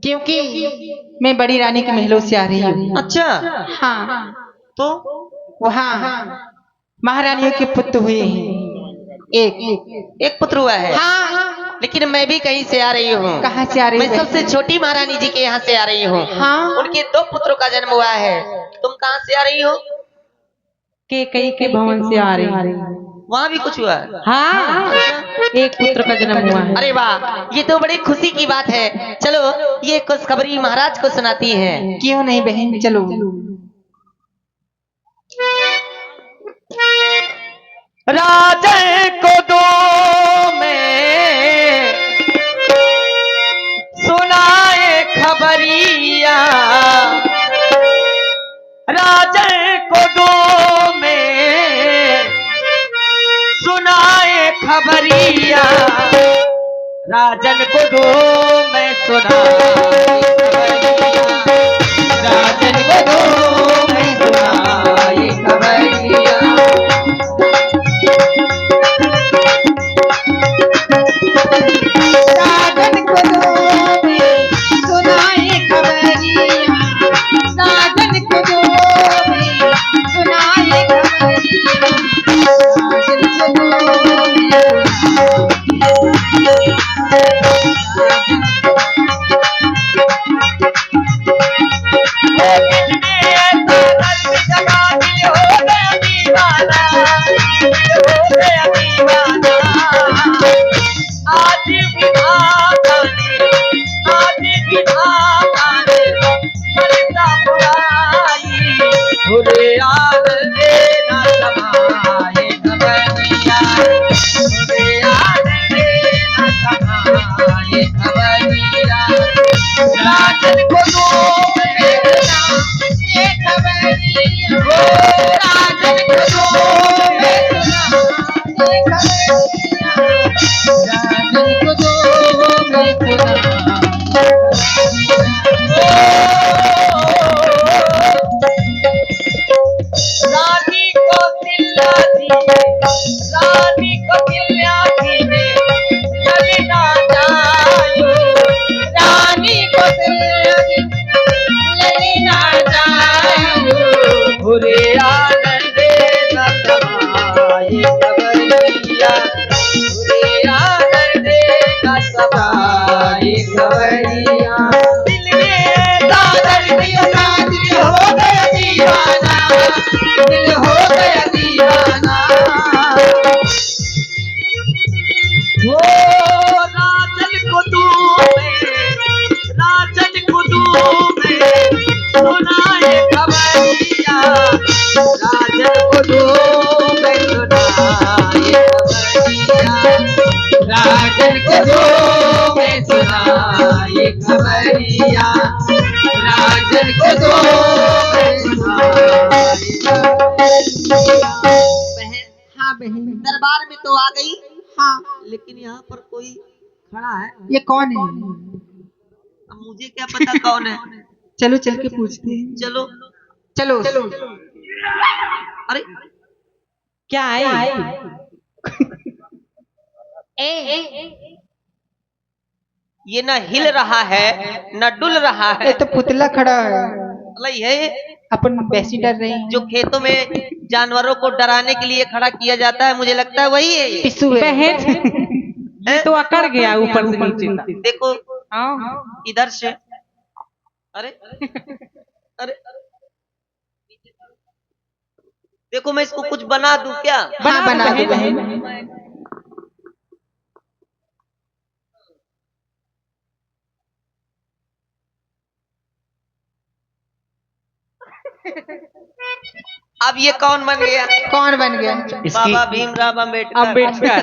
क्योंकि मैं बड़ी रानी के महलों से आ रही हूँ। अच्छा, हाँ, तो वहाँ महारानियों के पुत्र हुए हैं। एक एक पुत्र हुआ है। हाँ, लेकिन मैं भी कहीं से आ रही हूँ। कहाँ से आ रही मैं है? सबसे छोटी महारानी जी के यहाँ से आ रही हूँ। हाँ, उनके 2 पुत्रों का जन्म हुआ है। तुम कहाँ से आ रही हो? कई के भवन से आ रही हूँ। वहाँ भी कुछ हुआ है? हाँ, एक पुत्र का जन्म हुआ है। अरे वाह, ये तो बड़ी खुशी की बात है। चलो ये खुशखबरी महाराज को सुनाती है। क्यों नहीं बहन, चलो। राजन को दो में सुनाए खबरिया, राजन को दो में सुनाए खबरिया, राजन को दो में सुनाए खबरिया, राजन को दो में सुनाए खबरिया। राजन को दो में सुनाए खबरिया, राजन को दो में सुनाए खबरिया, राजन को दो राजन को दो में सुनाए खबरिया, राजन को दो में सुनाए खबरिया, राजन को दो में रानी कौशल्या जी, रानी कौशल्या जी ने ललिता जायो, रानी कौशल्या जी ललिता जायो, भोरे आनंद समाए खबरिया, भोरे आनंद समाए खबरिया। दिल में दादर हो गया दीवाना, दिल हो गया दीवाना। वो राजन को दो में, राजन को दो में सुनाए खबरिया, राजन को दो में सुनाए खबरिया, राजन को दो में सुनाए खबरिया, राजन को दो में सुनाए खबरिया। हाँ बहन, दरबार में तो आ गई, हाँ, लेकिन यहाँ पर कोई खड़ा है। ये कौन है? अब मुझे क्या पता कौन है। चलो चल के पूछते हैं। चलो चलो। अरे क्या है? ये न हिल रहा है न डुल रहा है। ये तो पुतला खड़ा है। अरे ये अपन वैसी डर रही हैं। जो खेतों में जानवरों को डराने के लिए खड़ा किया जाता है, मुझे लगता है वही है ये। पिस्सू है। ये तो अकड़ गया ऊपर से नीचे तक। देखो हाँ, इधर से। अरे अरे देखो, मैं इसको कुछ बना दूं क्या? हाँ, बना दो बहन। अब ये कौन बन गया? कौन बन गया? बाबा भीमराव अम्बेडकर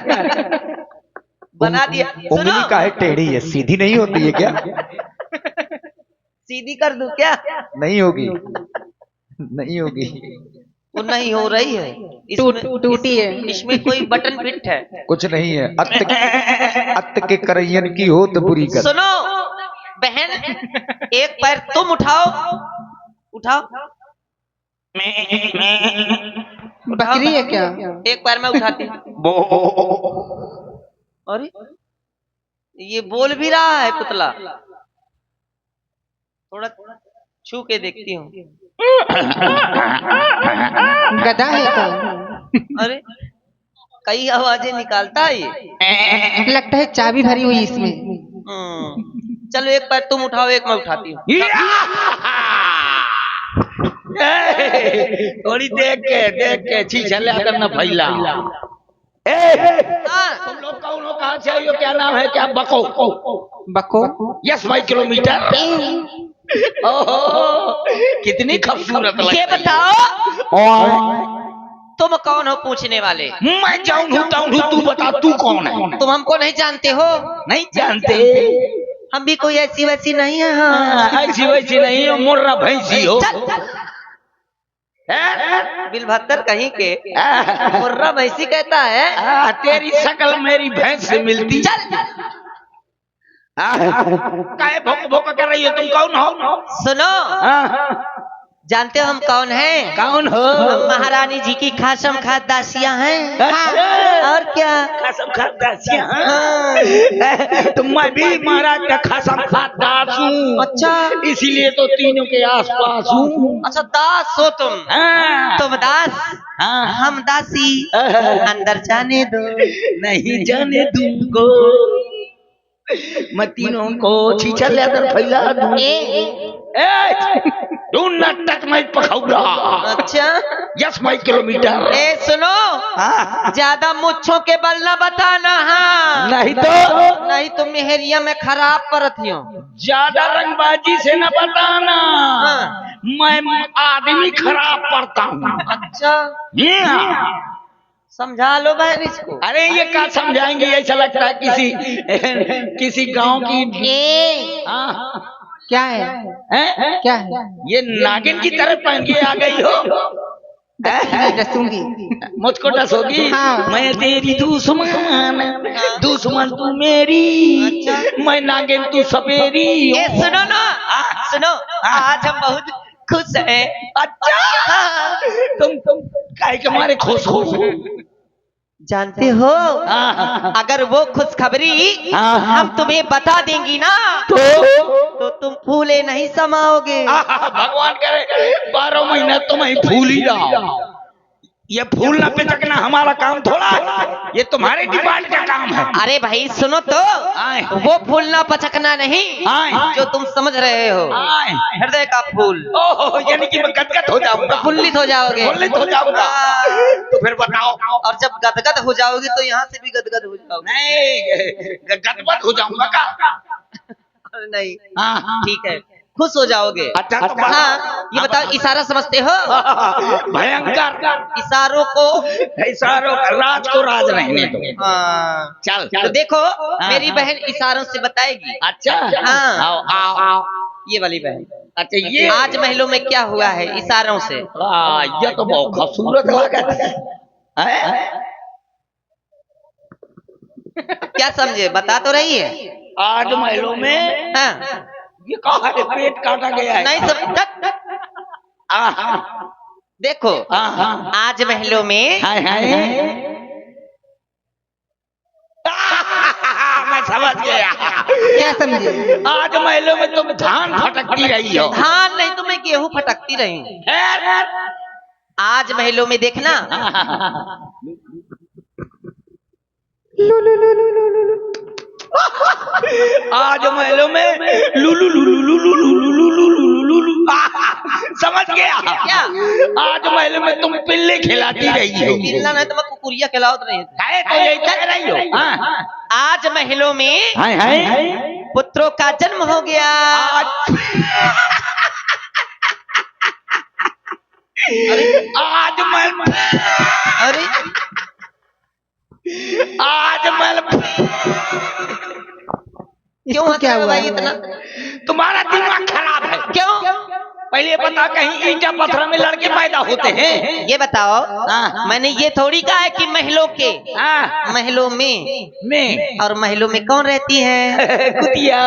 बना दिया। उंगली का है टेढ़ी है, सीधी नहीं होती है क्या? सीधी कर दूं क्या? नहीं होगी, नहीं होगी। वो नहीं हो रही है, टूटी है। इसमें कोई बटन फिट है। कुछ नहीं है। अत्त के करैयन की हो तो बुरी कर। सुनो बहन, एक पैर तुम उठाओ, उठाओ। बकरी है क्या? एक पैर में उठाती। अरे ये बोल भी रहा है पुतला। थोड़ा छू के देखती हूँ। गधा है क्या? अरे कई आवाजें निकालता है ये। लगता है चाबी भरी हुई इसमें। चलो एक पैर तुम उठाओ, एक मैं उठाती हूँ। थोड़ी देख के छीछल करना फैला। तुम लोग कौन हो, कहाँ से आए हो, क्या नाम है, क्या बको? बको? यस भाई किलोमीटर। ओहो कितनी खूबसूरत लगती है। ये बताओ तुम कौन हो पूछने वाले? मैं जाऊं हूँ, तू बता तू कौन है? तुम हमको नहीं जानते हो? नहीं जानते? हम भी कोई ऐसी वैसी नहीं है। ऐसी वैसी नहीं हो, मुर्रा भैंसी हो। बिलभत्तर कहीं के मुर्रा भैंसी कहता है। तेरी शक्ल मेरी भैंस से मिलती। काहे भोक भोक कर रही हो, तुम कौन हो? सुनो, जानते हो हम कौन हैं? कौन हो? हम महारानी जी की खासम खास दासियां हैं। और क्या? खासम खास दासियां। तो मैं भी महाराज का खासम खास दास हूँ। अच्छा, इसीलिए तो तीनों के आसपास हूँ। अच्छा दास हो तुम? तुम दास, हम दासी। अंदर जाने दो। नहीं जाने दूंगो, मैं तीनों को छीछा लेकर फैला दूं। तू नाटक में पखौड़ा। अच्छा यस माई किलोमीटर। सुनो, ज्यादा मुच्छों के बल न बताना। हाँ नहीं तो मेहरिया में खराब परत हो। ज्यादा रंगबाजी से न बताना। मैं आदमी खराब पड़ता हूँ। अच्छा समझा लो बहन इसको। अरे ये क्या समझाएंगे, ऐसा लगता है किसी गांव की। क्या है? क्या है? ये नागिन की तरह पहन के आ गई हो। डसूंगी। मुझको डसोगी? हाँ। मैं तेरी दुश्मन तू मेरी। अच्छा। मैं नागिन तू सपेरी। ये सुनो ना, सुनो, आज हम बहुत खुश हैं। अच्छा तुम काहे के मारे खुश हो? जानते हो, अगर वो खुशखबरी हम तुम्हें बता देंगी ना तो तुम फूले नहीं समाओगे। भगवान करे 12 महीना तुम ही फूल ही रहो। ये फूलना पिचकना हमारा काम थोड़ा, ये तुम्हारे डिपार्ट का काम है। अरे भाई सुनो तो, वो फूलना पचकना नहीं जो तुम समझ रहे हो, हृदय का फूल। ओहो यानी कि मैं गदगद हो जाऊंगा। फुल्लित हो जाओगे। फुल्लित हो जाऊंगा। तो फिर बताओ। और जब गदगद हो जाओगे तो यहाँ से भी गदगद हो जाओगे। नहीं गदगद हो जाऊंगा का? नहीं ठीक है, खुश हो जाओगे। अच्छा हाँ ये बताओ, इशारा समझते हो? भयंकर इशारों को, राज को राज रहने दो। चल तो देखो, मेरी बहन इशारों से बताएगी। अच्छा हाँ आओ ये वाली बहन। अच्छा ये आज महलों में क्या हुआ है इशारों से। ये तो बहुत खूबसूरत लगा है। क्या समझे, बता तो रही है। आज महलों में ये कहा है, पेट काटा गया है। नहीं समझ। देखो आज महलों में मैं समझ गया। क्या समझे? आज महलों में तुम धान फटकती रही हो। धान नहीं तो मैं गेहूं फटकती रही। आज महलों में देखना, आज महलों में लुलु लुलु लुलु लुलु लुलु लुलु लुलु। समझ गया क्या? आज महलों में तुम पिल्ले खिलाती रही हो। पिल्ला नहीं तो मैं कुकुरिया खिलाओ नहीं है तो यही कह रही हो। आज महलों में पुत्रों का जन्म हो गया। आज महल, अरे आज महल क्यों क्या हुआ इतना? तुम्हारा दिमाग खराब है। क्यों? पहले बता, कहीं ईंटा पत्थर में लड़के पैदा होते हैं? ये बताओ। मैंने ये थोड़ी कहा है कि महलों के, महलों में और महलों में कौन रहती है? कुतिया।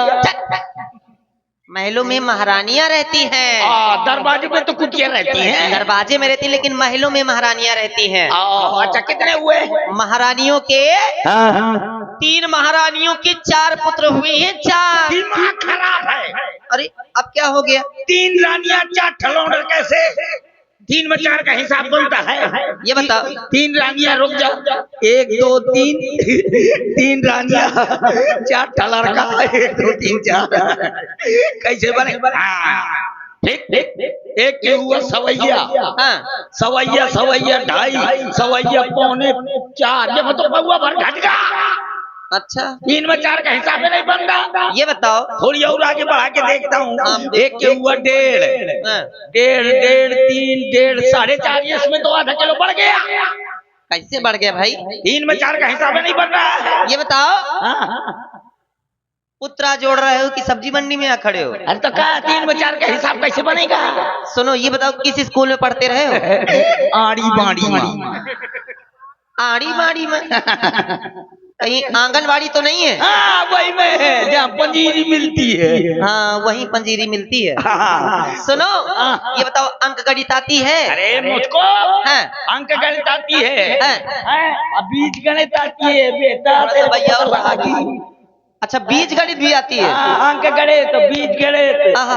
महलों में महारानियां रहती हैं। दरवाजे में तो कुतिया रहती हैं। दरवाजे में रहती, लेकिन महलों में महारानियां रहती हैं। अच्छा कितने हुए? महारानियों के 3 महारानियों के 4 पुत्र हुए हैं। 4। दिमाग खराब है। अरे अब क्या हो गया? 3 रानियां 4 ठलौंडर कैसे? 3 में 4 का हिसाब बनता है। ये बताओ। 3 रानियां, रुक जा, 1 2 3 3 रानियां 4 ठलर का 1 2 3 4 कैसे बने? ठीक ठीक। एक के हुआ सवैया, हाँ सवैया सवैया 2.5 सवैया 3.25 ये मतलब पौवा भर घट गया। अच्छा 3 में 4 का हिसाब में नहीं बनता। ये बताओ। थोड़ी और आगे बढ़ा के देखता हूँ। हाँ, एक के हुआ 1.5 हाँ, 1.5 3 1.5 4.5 इसमें तो आधा किलो बढ़ गया। कैसे बढ़ गया भाई? 3 में 4 का हिसाब में नहीं बन रहा है। ये बताओ। हाँ। पुत्रा जोड़ रहे हो कि सब्जी मंडी में आ खड़े हो? अरे तो क्या 3 में 4 का हिसाब कैसे बनेगा? सुनो ये बताओ, किस स्कूल में पढ़ते रहे हो? आड़ी बाड़ी में। आड़ी माड़ी में? कहीं आंगनवाड़ी तो नहीं है? हाँ वही में है जहाँ पंजीरी मिलती है। हाँ वहीं पंजीरी मिलती है। हाँ। सुनो ये बताओ, अंक गणित आती है? अरे मुझको हाँ। अंक गणित आती है। हाँ। बीज गणित आती है बेटा। थोड़ा सा भैया और बढ़ा के। अच्छा बीज गणित भी आती है? अंक गणित तो बीज गणित आहा।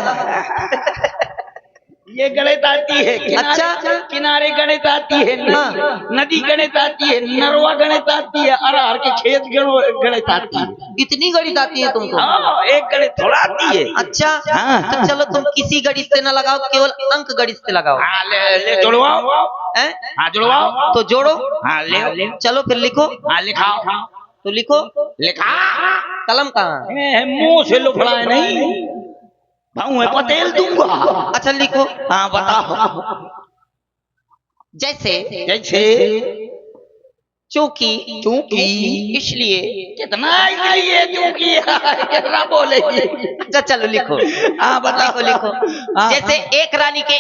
ये गणित आती है। अच्छा। किनारे गणित आती है। हाँ। नदी गणित आती है। नरवा गणित आती है। अरहर के खेत गणित आती है। इतनी गणित आती है तुमको? हाँ, एक गणित थोड़ा आती है। अच्छा हाँ, तो हाँ। चलो तुम किसी गणित से न लगाओ, केवल अंक गणित से लगाओ। हाँ ले जुड़वाओ। हैं? हाँ जुड़वाओ। तो जोड़ो। हाँ ले। चलो फिर लिखो। हाँ लिखाओ। तो लिखो। लिखा। कलम कहाँ है? मुंह से लुफड़ा है नहीं, भाऊ है पतेल दूंगा। अच्छा लिखो। हाँ बताओ। जैसे जैसे चूंकि चूंकि इसलिए। कितना इसलिए चूंकि कितना बोलेगी। अच्छा चलो लिखो। हाँ बताओ। लिखो। हाँ, जैसे एक रानी के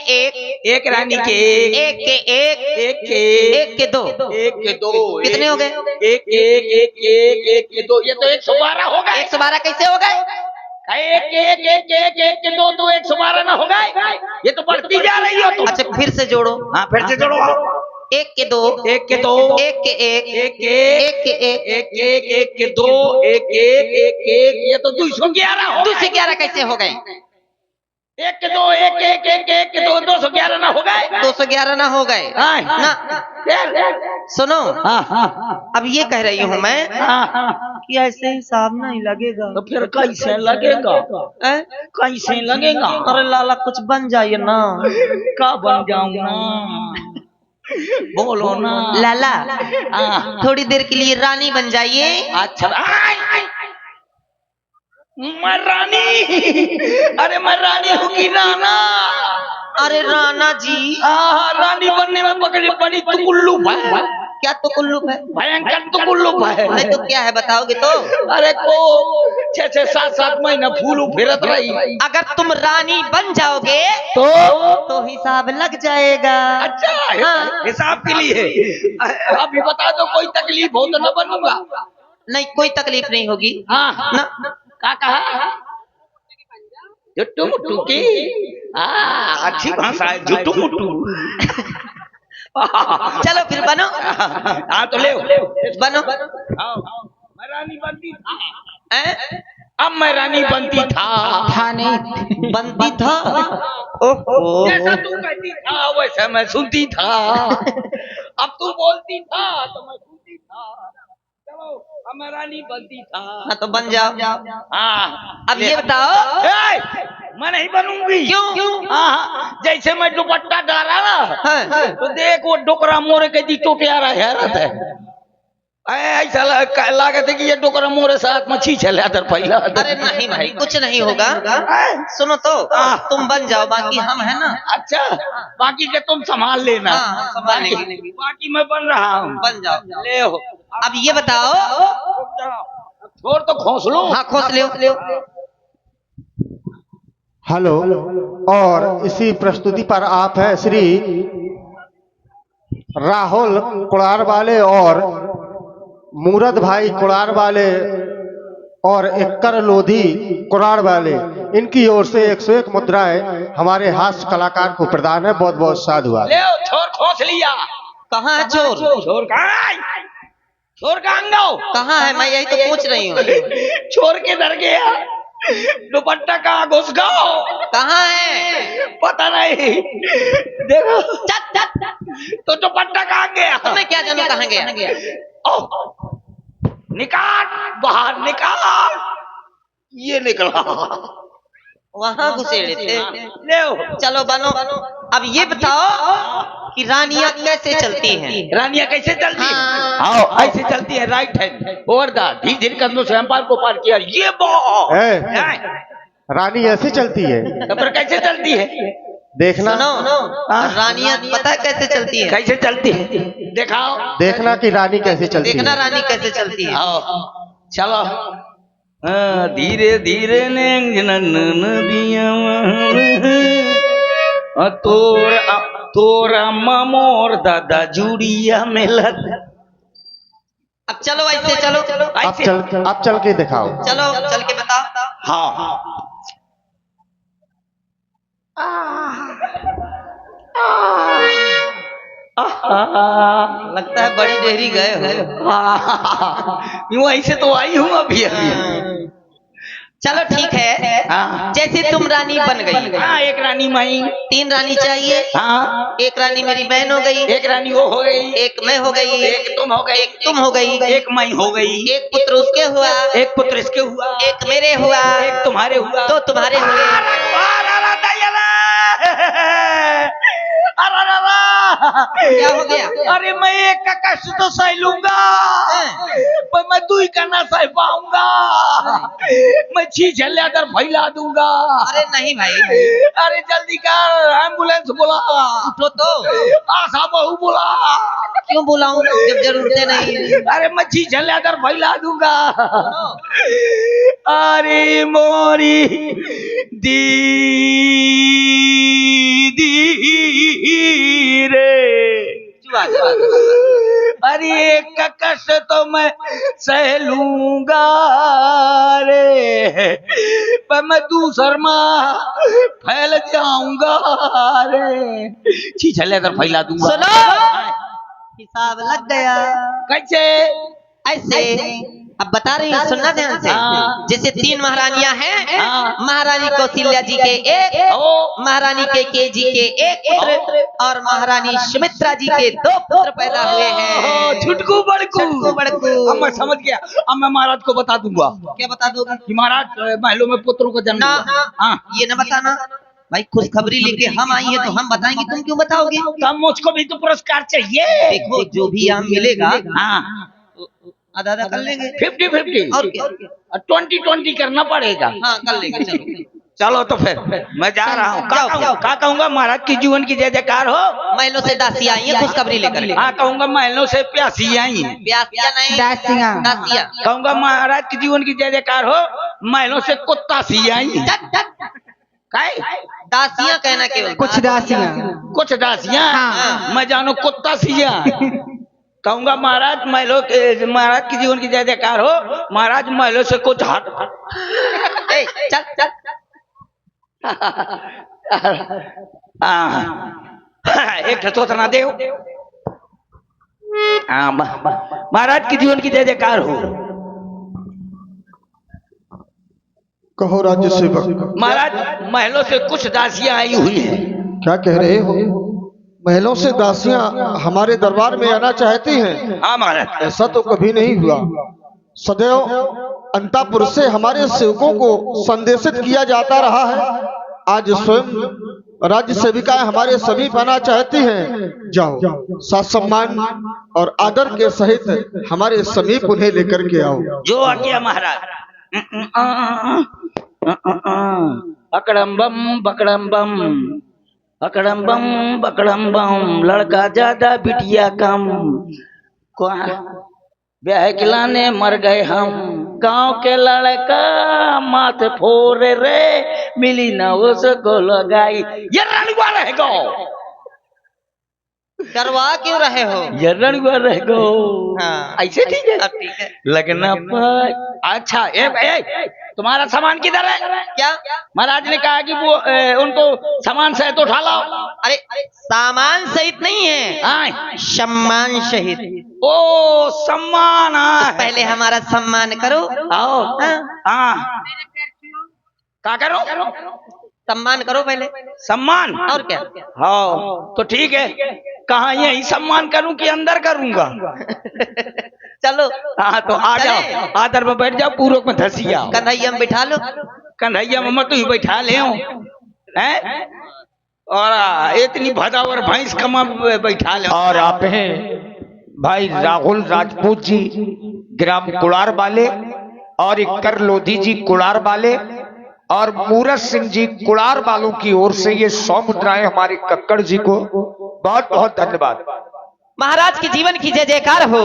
एक रानी के एक के एक के एक के दो। एक के 2 कितने हो गए? एक के 2 ये तो 112 हो गए। 112 कैसे हो गए? एक के 2 तो 112 ना हो गए। ये तो बढ़ती जा रही हो तुम। अच्छा फिर से जोड़ो। हाँ फिर से जोड़ो। एक के 2 एक के 2 एक के एक एक के एक के एक एक के 2 एक ये तो 211 हो। 211 कैसे हो गए? एक के 2 एक के 2 211 ना हो गए। 211 ना हो गए ना। सुनो अब ये कह रही हूँ मैं कि ऐसे हिसाब नहीं लगेगा। तो फिर कैसे लगेगा? कैसे लगेगा? अरे लाला कुछ बन जाइए ना। का बन जाऊं ना? बोलो ना लाला। थोड़ी देर के लिए रानी बन जाइए। अच्छा मैं रानी? अरे मैं रानी हूँ कि राना? अरे राणा जी। रानी बनने में पकड़ी बड़ी तुकुल्लुप है। क्या तो कुल्लूप है? भयंकर तुकुल्लुप है। नहीं तो क्या है बताओगे तो? अरे को 6 7 महीना फूलू फिरत रही। अगर तुम रानी बन जाओगे तो हिसाब लग जाएगा। अच्छा हाँ। हिसाब के लिए अभी बता दो, कोई तकलीफ हो तो न बनूंगा। नहीं कोई तकलीफ नहीं होगी। हाँ ना। क्या कहा? जुट्टू मुट्टू की अच्छी भाषा है, जुट्टू मुट्टू। चलो फिर बनो। हाँ तो ले बनो। मैं रानी बनती था। अब मैं रानी बनती था नहीं बनती था। ओहो जैसा तू कहती था वैसा मैं सुनती था। अब तू बोलती था तो मैं सुनती था। चलो अब मैं रानी बनती था। हाँ तो बन जाओ। हाँ अब ये बताओ। मैं नहीं बनूंगी। क्यों? हाँ जैसे मैं दुपट्टा डाला ना हाँ। तो देख वो डोकरा मोरे के दी टोटे आ रहा है। ऐसा लागत है कि ये डोकरा मोरे साथ मच्छी चला दर पहला। अरे नहीं भाई कुछ नहीं होगा। सुनो तो तुम बन जाओ, बाकी हम है ना। अच्छा बाकी के तुम संभाल लेना। हाँ, संभाल लेंगे। बाकी मैं बन रहा हूँ। बन जाओ। ले हो। अब ये बताओ। छोड़ तो खोस लो। हाँ खोस ले। हेलो। और इसी प्रस्तुति पर आप है श्री राहुल कुड़ार वाले और मूरत भाई कुड़ार वाले और एक्कर लोधी कुड़ार वाले, इनकी ओर से 101 मुद्राएं हमारे हास्य कलाकार को प्रदान है। बहुत बहुत साधुवाद। ले छोर खोस लिया। कहाँ है चोर? छोर कहाँ? छोर का अंगाओ कहाँ है? मैं यही तो पूछ रही हूँ। छोर के डर गया। दुपट्टा कहाँ घुस गया? कहाँ है? पता नहीं। देखो चट चट, तो दुपट्टा कहाँ गया? तुम्हें क्या जानू कहाँ गया? ओह, निकाल बाहर निकाल। ये निकला। वहाँ घुसेड़े थे। ले चलो बनो, अब ये बताओ कि रानियां कैसे चलती हैं? रानियां कैसे चलती है? हाँ। आओ ऐसे चलती है, राइट हैंड ओवर द धीरे धीरे कंधों से अंपार को पार किया। ये बॉल रानी ऐसे चलती है? तो फिर कैसे चलती है? देखना। सुनो, रानियां पता है कैसे चलती है? कैसे चलती है दिखाओ। देखना कि रानी कैसे चलती देखना है। रानी कैसे चलती है। आओ चलो। धीरे धीरे नदिया तोरा मोर दादा जुड़िया मिलत। अब चलो ऐसे चलो, अब चल के दिखाओ। चलो चल के बताओ। हाँ लगता है बड़ी देरी गए हो। यूं ऐसे तो आई हूँ अभी अभी। चलो ठीक है, हाँ। जैसे तुम रानी बन गई। हाँ, एक रानी माई। 3 रानी चाहिए। हाँ, एक रानी मेरी बहन हो गई, एक रानी वो हो गई, एक मैं हो गई, एक तुम हो गई, एक तुम हो गई, एक मैं हो गई, एक पुत्र उसके हुआ, एक पुत्र इसके हुआ, एक मेरे हुआ, एक तुम्हारे हुआ, 2 तुम्हारे हुए। क्या हो गया? अरे मैं एक का कष्ट तो सह लूंगा, पर मैं 2 का ना सह पाऊंगा। मैं छी झल्लादार फैला दूंगा। अरे नहीं भाई, अरे जल्दी कर, एम्बुलेंस बुला। उठो तो। आशा बहू बुला। क्यों बुलाऊं जब जरूरतें नहीं है? अरे मैं छी झल्लादार फैला दूंगा। अरे मोरी दीदी रे, अरे एक का कष्ट तो मैं सह लूंगा रे, पर मैं दूसरा फैल जाऊंगा रे। छी झल्लादार फैला दूंगा। सुनो, हिसाब लग गया। कैसे? ऐसे अब बता रही हूँ, सुनना ध्यान से। हाँ। जैसे 3 महारानियां हैं। हाँ। महारानी कौशल्या जी के 1, महारानी के जी के 1 पुत्र और महारानी सुमित्रा जी के 2 पुत्र पैदा हुए हैं। छुटकू छुटकू बड़कू। अब मैं समझ गया। अब मैं महाराज को बता दूंगा क्या बता दोगे? कि महाराज महलों में पुत्रों को जन्म ना, हुआ। हाँ, ये न बताना भाई, खुशखबरी लेके हम आई है तो हम बताएंगे, तुम क्यों बताओगे? तब मुझको भी तो पुरस्कार चाहिए। देखो, जो भी आम मिलेगा हाँ, आधा आधा कर लेंगे। 50-50 और क्या? 20-20 करना पड़ेगा। हाँ कर लेंगे। चलो चलो तो फिर मैं जा रहा हूँ। जाओ। क्या कहूँगा? महाराज की जीवन की जय जयकार हो। महलों से दासी आई है खुशखबरी लेकर। हाँ, कहूँगा महलों से प्यासी आई हैं। प्यासिया नहीं, दासियां। दासिया। कहूँगा महाराज की जीवन की जय जयकार हो। महलों से कुत्ता सी आई हैं। काय? दासियां कहना केवल। कुछ दासियां। कुछ दासियां। हाँ। मैं जानू कुत्ता सिया। कहूँगा महाराज महाराज की जीवन की जय जयकार हो। महाराज महलों से कुछ हट। ए, चल। एक सोचना दे। महाराज की जीवन की जय जयकार हो। कहो राज्य सेवक। महाराज महलों से कुछ दासियां आई हुई हैं। क्या कह रहे हो? महलों से दासियां हमारे दरबार में आना चाहती हैं? हाँ महाराज। ऐसा तो कभी नहीं हुआ। सदैव अंतापुर से हमारे सेवकों को संदेशित किया जाता रहा है। आज स्वयं राज्य सेविकाएं हमारे समीप आना चाहती हैं। जाओ, साथ सम्मान और आदर के सहित हमारे समीप उन्हें लेकर के आओ। जो आ गया महाराज। अकड़म बम बकड़म बम, लड़का ज्यादा बिटिया कम। ब्याह खिलाने मर गए हम। गांव के लड़का माथ फोड़ रे, मिली न उसको लगाई। ये रणुआ रह गो। डरवा क्यों रहे हो? ये रणुआ रह गो। हाँ, ऐसे ठीक है। ठीक है। लगना पर अच्छा। तुम्हारा सामान किधर है? क्या? महाराज ने कहा कि वो उनको सामान सहित उठा लाओ। अरे सामान सहित नहीं है, हाँ। सम्मान सहित। ओ सम्मान। पहले हमारा सम्मान करो। आओ। हाँ। हाँ। क्या करो? सम्मान करो पहले। सम्मान? और क्या? हाँ तो ठीक है, कहाँ यही सम्मान करूं कि अंदर करूंगा? चलो। हाँ तो आ जाओ, आदर में बैठ जाओ, पूर्वक में धसिया कन्हैया में बिठा लो। कन्हैया में तू ही बैठा ले हैं, और इतनी भदावर भैंस कमा बैठा ले। और आप हैं भाई राहुल राजपूत जी, ग्राम कुड़ार वाले, और इक्कर लोधी जी कुड़ार वाले, और मूरत सिंह जी कुड़ार वालों की ओर से ये 100 मुद्राएं हमारे कक्कड़ जी को बहुत बहुत धन्यवाद। महाराज के जीवन की जय जयकार हो,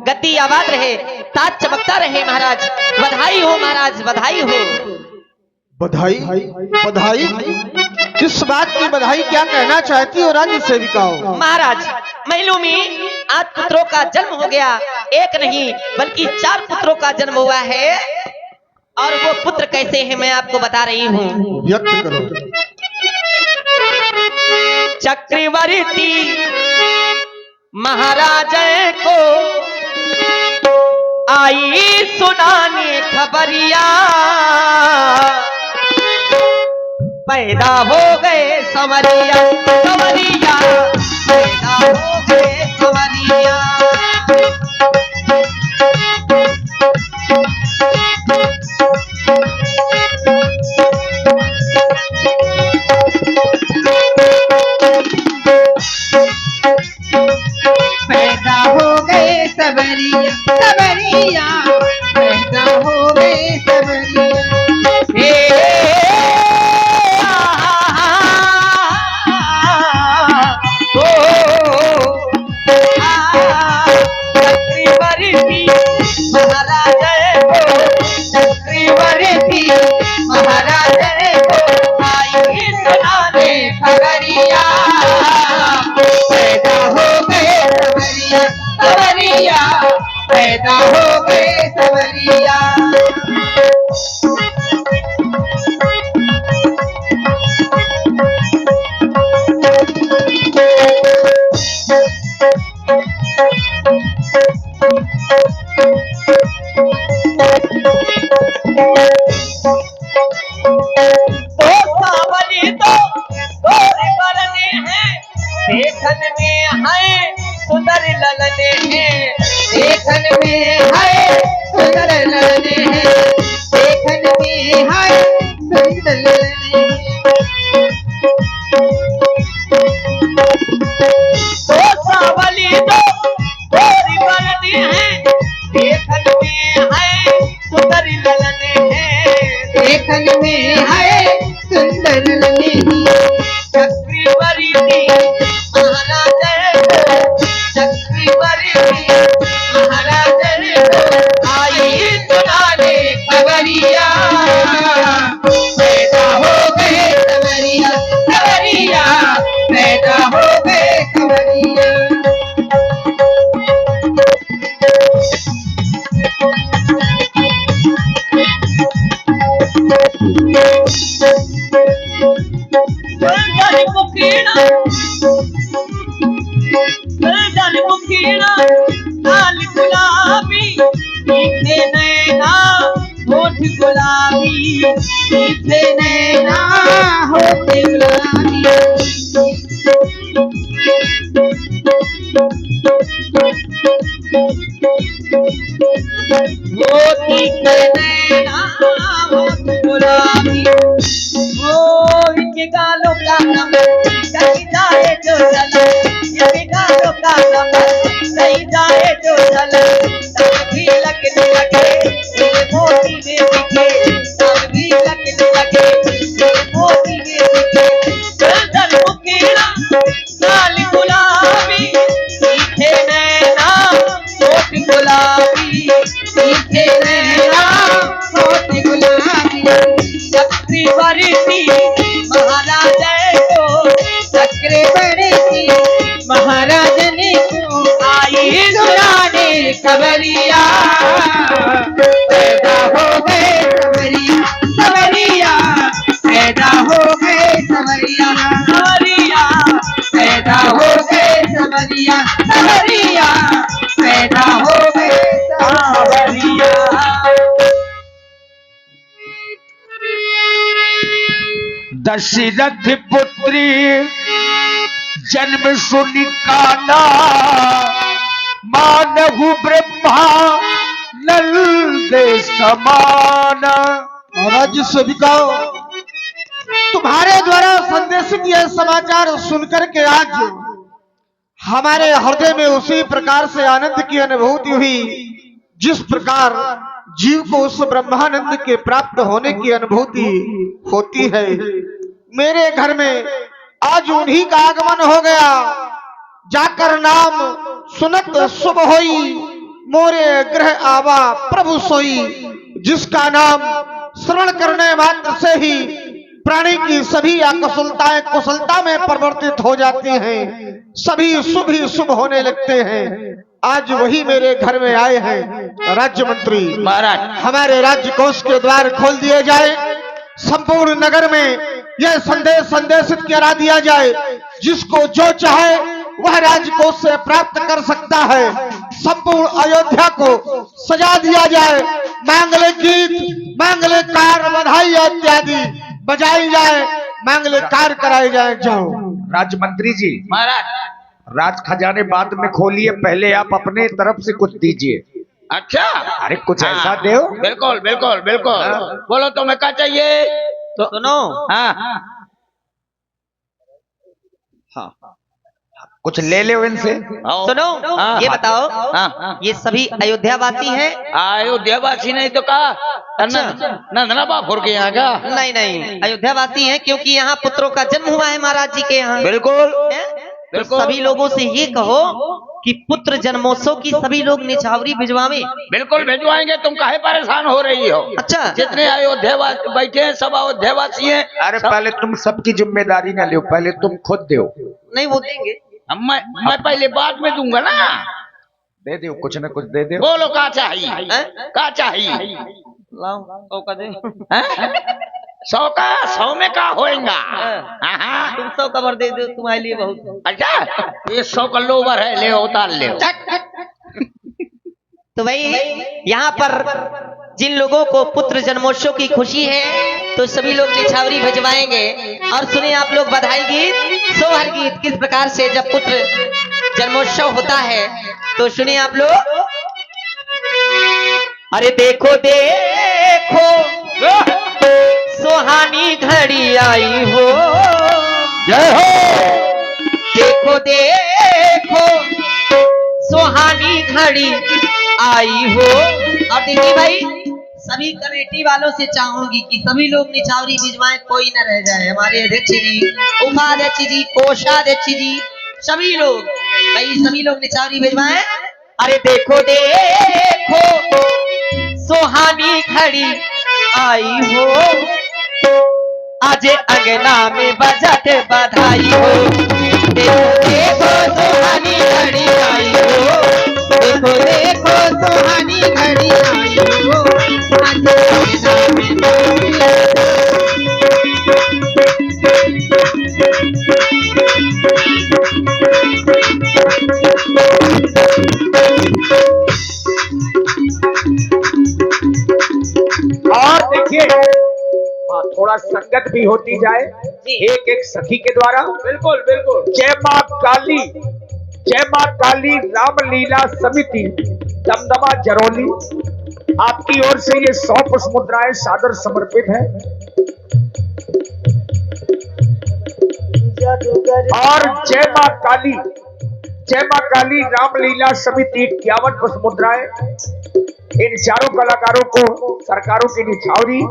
गद्दी आबाद रहे, ताज चमकता रहे। महाराज बधाई हो, महाराज बधाई हो। बधाई? बधाई किस बात की बधाई? क्या कहना चाहती हो राज्य सेविकाओं? महाराज महलों में आज पुत्रों का जन्म हो गया, एक नहीं बल्कि 4 पुत्रों का जन्म हुआ है। और वो पुत्र कैसे हैं मैं आपको बता रही हूँ। व्यक्त करो। चक्रवर्ती महाराज को आई सुनाने खबरिया, पैदा हो गए संवरिया, संवरिया पैदा हो गए संवरिया। पैदा हो गए सबरिया, सबरिया पैदा हो गए सबरिया। चक्रवर्ती महाराज को, चक्रवर्ती महाराज को आई सुनाने खबरिया, पैदा हो गए सवरिया, सवरिया पैदा हो गए सवरिया। देखन में है सुंदर ललने हैं, देखन में है सुंदर ललने हैं, देखन में है सुंदर ललने हैं। दो सावली दो गोरी बरने हैं, देखन में है सुंदर ललने हैं, देखन में है सुंदर ललने हैं। चक्रवर्ती महाराज को, चक्रवर्ती महाराज को आई सुनाने खबरिया, पैदा हो गए सवरिया, सवरिया पैदा हो गए खबरिया। मुखीना लाल गुलाबी, मीठे नैना होठ गुलाबी, मीठे नैना होठ गुलाबी। मोती के नैना होठ गुलाबी, इनके गालों का नमक कहीं जाए जो जला, इनके गालों का नमक कहीं जाए जो जला। तब भी लगने लगे ये मोती में दिखे, तब भी लगने लगे ये मोती में दिखे। गर्दन मुकीना लाल गुलाबी, मीठे नैना होठ गुलाबी, मीठे नैना होठ गुलाबी। चक्रवर्ती महाराज को, चक्रवर्ती महाराज ने को आई सुनाने खबरिया, पैदा हो गए सवरिया, सवरिया पैदा हो गए सवरिया, सवरिया पैदा हो गए सवरिया, सवरिया पैदा हो गए सवरिया। दशरथ पुत्री जन्म सुनि काना, मानहु ब्रह्मा नंद समाना। राज्य सेविकाओं, तुम्हारे द्वारा संदेशित यह समाचार सुनकर के आज हमारे हृदय में उसी प्रकार से आनंद की अनुभूति हुई जिस प्रकार जीव को उस ब्रह्मानंद के प्राप्त होने की अनुभूति होती है। मेरे घर में आज उन्हीं का आगमन हो गया। जाकर नाम सुनत शुभ होई, मोरे ग्रह आवा प्रभु सोई। जिसका नाम श्रवण करने मात्र से ही प्राणी की सभी अकुशलताएं कुशलता में परिवर्तित हो जाती हैं, सभी शुभ ही शुभ होने लगते हैं। आज वही मेरे घर में आए हैं। राज्य मंत्री महाराज, हमारे राज्य कोष के द्वार खोल दिए जाए, संपूर्ण नगर में यह संदेश संदेशित करा दिया जाए, जिसको जो चाहे वह राजकोष से प्राप्त कर सकता है। संपूर्ण अयोध्या को सजा दिया जाए, मांगलिक गीत, मांगलिक कार, बधाई इत्यादि बजाई जाए, मांगलिक कार्य कराए जाए। जाओ राज्य मंत्री जी, महाराज। राज खजाने बाद में खोलिए, पहले आप अपने तरफ से कुछ दीजिए। अच्छा, अरे कुछ हाँ, ऐसा दो। बिल्कुल बिल्कुल बिल्कुल। बोलो तुम्हें क्या चाहिए? तो सुनो, हाँ, कुछ ले ले इनसे। आओ। सुनो, हाँ, ये हाँ, बताओ, हाँ, ये सभी अयोध्यावासी हैं? अयोध्यावासी नहीं तो कहा नंदना बापुर के यहाँ का? नहीं नहीं, अयोध्यावासी हैं क्योंकि यहाँ पुत्रों का जन्म हुआ है महाराज जी के यहाँ। बिल्कुल हैं? तो बिल्कुल। सभी लोगों से ये कहो कि पुत्र जन्मोत्सव की सभी लोग निछावरी भिजवावे। बिल्कुल भिजवाएंगे। तुम काहे परेशान हो रही हो? अच्छा, जितने अयोध्यावासी बैठे हैं सब अयोध्यावासी हैं। अरे पहले तुम सबकी जिम्मेदारी ना लो, पहले तुम खुद दो। नहीं वो देंगे। मैं पहले बाद में दूंगा ना। दे दो, कुछ न कुछ दे दो। बोलो क्या चाहिए? हैं? क्या चाहिए? लाओ, सौ का दे। हैं? 100 का? 100 में क्या होएगा? हाँ। तुम 100 कवर दे दो, तुम्हारे लिए बहुत। अच्छा, ये 100 का लोवर है, ले उतार ले। तो भाई यहाँ पर जिन लोगों को पुत्र जन्मोत्सव की खुशी है तो सभी लोग निछावरी भिजवाएंगे। और सुनिए आप लोग बधाई गीत, सोहर गीत किस प्रकार से जब पुत्र जन्मोत्सव होता है तो सुनिए आप लोग। अरे देखो देखो सुहानी घड़ी आई हो, जय हो। देखो देखो सुहानी घड़ी आई हो। और देखिए भाई, सभी कमेटी वालों से चाहूंगी कि सभी लोग निछावरी भिजवाएं, कोई न रह जाए। हमारे अध्यक्ष जी, उपाध्यक्ष जी, कोषाध्यक्ष जी, सभी लोग भाई, सभी लोग निछावरी भिजवाएं। अरे देखो देखो सुहानी घड़ी आई हो, आज अंगना में बजत बधाई हो। देखो देखो सुहानी घड़ी आई हो, देखो देखो सुहानी घड़ी आई हो, आज अंगना में और देखिए, हाँ, थोड़ा संगत भी होती जाए एक एक सखी के द्वारा। बिल्कुल बिल्कुल। जय माँ काली, जय माँ काली रामलीला समिति दमदमा जरौली, आपकी ओर से ये 100 पुष्प मुद्राएं सादर समर्पित है। और जय माँ काली, जय माँ काली रामलीला समिति 51 पुष्प मुद्राएं इन चारों कलाकारों को सरकारों की निछावरी।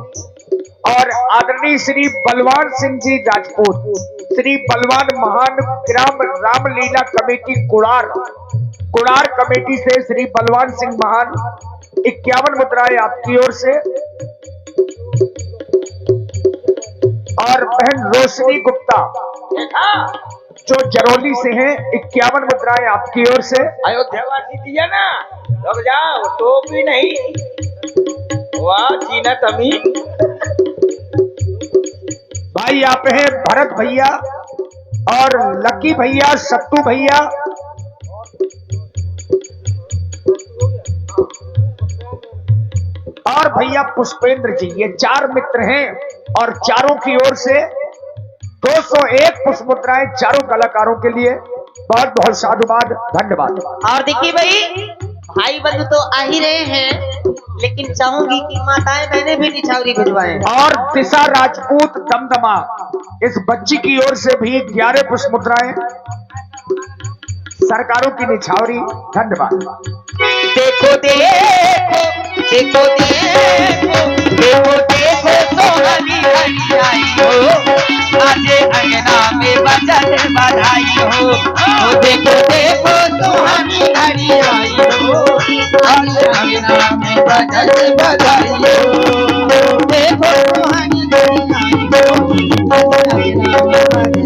और आदरणीय श्री बलवान सिंह जी राजपूत, श्री बलवान महान ग्राम रामलीला कमेटी कुड़ार कमेटी से श्री बलवान सिंह महान 51 मुद्राएं आपकी ओर से। और बहन रोशनी गुप्ता जो जरौली से हैं 51 मुद्राएं आपकी ओर से। अयोध्यावासी दिया ना, रुक जाओ तो भी नहीं। वाह जीना तमी। भाई यहाँ पे है भरत भैया और लकी भैया, सत्तू भैया, और भैया पुष्पेंद्र जी। ये 4 मित्र हैं और चारों की ओर से 201 पुष्प मुद्राएं चारों कलाकारों के लिए। बहुत बहुत साधुवाद, धन्यवाद। और देखिए भाई बंधु तो आ ही रहे हैं, लेकिन चाहूंगी कि माताएं बहनें भी निछावरी भिजवाएं। और दिशा राजपूत दमदमा, इस बच्ची की ओर से भी 11 पुष्प मुद्राएं सरकारों की निछावरी। धन्यवाद। देखो देखो देखो देखो देखो देखो सोहनी घड़ी आई हो, आज अंगना में बजन बधाई हो। देखो देखो सोहनी घड़ी आई हो, आज अंगना में बजन बधाई हो। देखो सोहनी घड़ी आई हो, आज अंगना में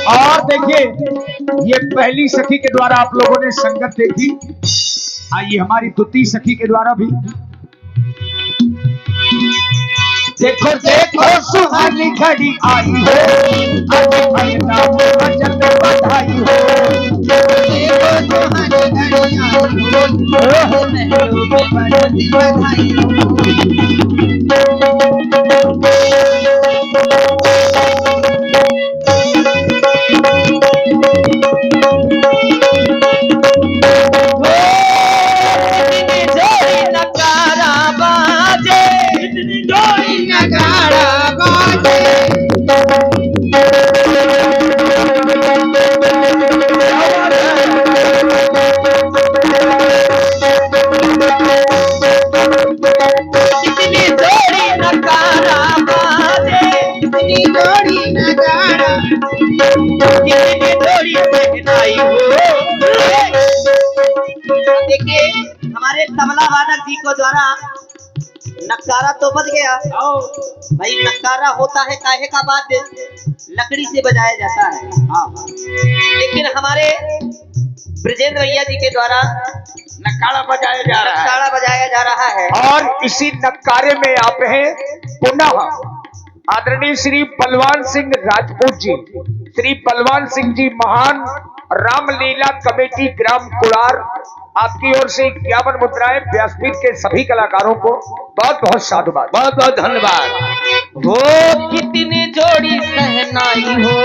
और देखिए, ये पहली सखी के द्वारा आप लोगों ने संगत देखी, आइए हमारी द्वितीय सखी के द्वारा भी। देखो देखो सुहानी घड़ी आई हो, आज अंगना में बजन बधाई हो। देखो सुहानी घड़ी आई हो, महलों में बजन बधाई हो। देखिए हमारे तबला वादक जी को द्वारा नक्कारा तो बज गया भाई। नक्कारा होता है काहे का वाद्य, लकड़ी से बजाया जाता है। हाँ, लेकिन हमारे ब्रजेंद्र भैया जी के द्वारा नक्कारा बजाया जा रहा है। नक्कारा बजाया जा रहा है। और इसी नक्कारे में आप हैं पुनः आदरणीय श्री बलवान सिंह राजपूत जी। श्री बलवान सिंह जी महान रामलीला कमेटी ग्राम कुड़ार, आपकी ओर से 51 मुद्राएं व्यासपीठ के सभी कलाकारों को बहुत बहुत साधुवाद, बहुत बहुत धन्यवाद। वो कितनी जोड़ी सहनाई हो,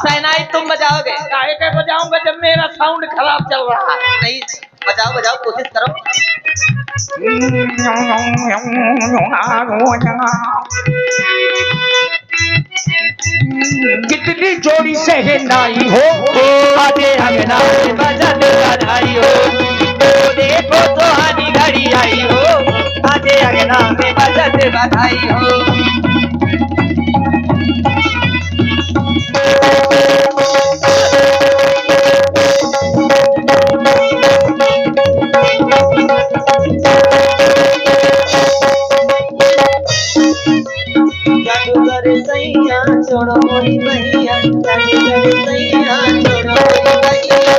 सहनाई तुम बजाओगे? काहे के बजाऊंगा जब मेरा साउंड खराब चल रहा है। नहीं बजाओ बजाओ, कोशिश करो। कितनी जोड़ी सहनाई हो, आजे अंगना में बजन बधाई हो। देखो सुहानी घड़ी आई हो, आजे अंगना में बजन बधाई हो। जादूगर सैया छोड़ो मोरी भैया, जादूगर सैया छोड़ो मोरी भैया।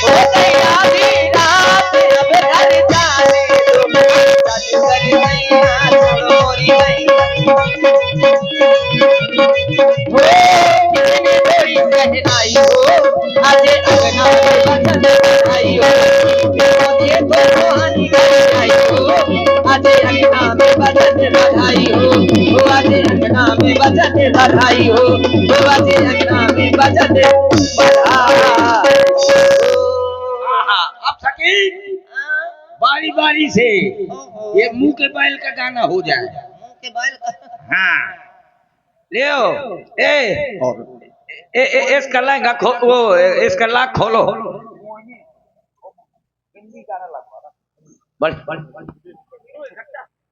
हो गई आधी रात अब घर जाने दो, जादूगर सैया छोड़ो मोरी भैया। हो कितनी बड़ी सहनाई हो, आज अंगना में बजन बधाई हो। देखो सुहानी घड़ी आई हो, आज अंगना में बजन बधाई हो। आज अंगना में बजन बधाई हो, आज अंगना में बजन बधाई हो। अब सकी बारी बारी से ये मुंह के बैल का गाना हो जाए। मुंह के बैल का हाँ लियो इसका लहंगा वो इसका लाख खोलो।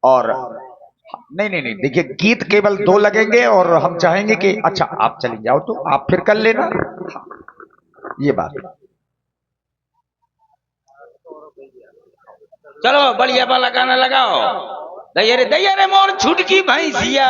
और नहीं नहीं नहीं, देखिए गीत केवल 2 लगेंगे और हम चाहेंगे कि अच्छा आप चली जाओ तो आप फिर कर लेना। ये बात चलो बढ़िया वाला गाना लगाओ। दैया रे मोर छुटकी भैंसिया।